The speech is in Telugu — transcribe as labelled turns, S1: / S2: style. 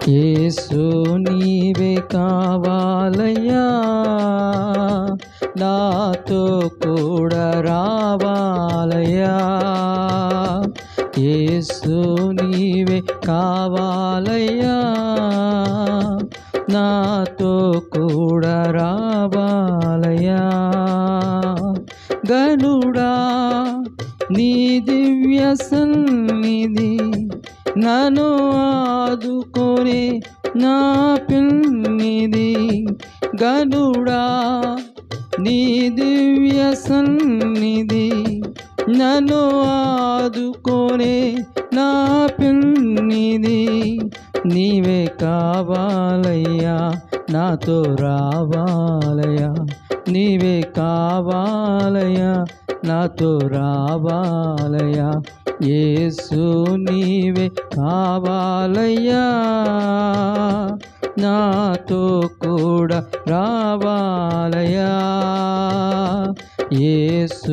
S1: యేసు నీవే కావాలయ్యా, నాతో కూడా రావాలయ్యా. యేసు నీవే కావాలయ్యా, నాతో కూడా రావాలయ్యా. గనుడా నీ దివ్య సన్నిధి నన్ను ఆదుకొనే నా పిన్నిది. గనుడా నీ దివ్య సన్నిధి నన్ను ఆదుకొనే నా పిన్నిది. నీవే కావాలయ్యా, నాతో రావాలయ్యా. నీవే కావాలయ్యా, నాతో రావాలయ్యా. యేసు నీవే కావాలయ్యా, నాతో కూడా రావాలయ్యా. యేసు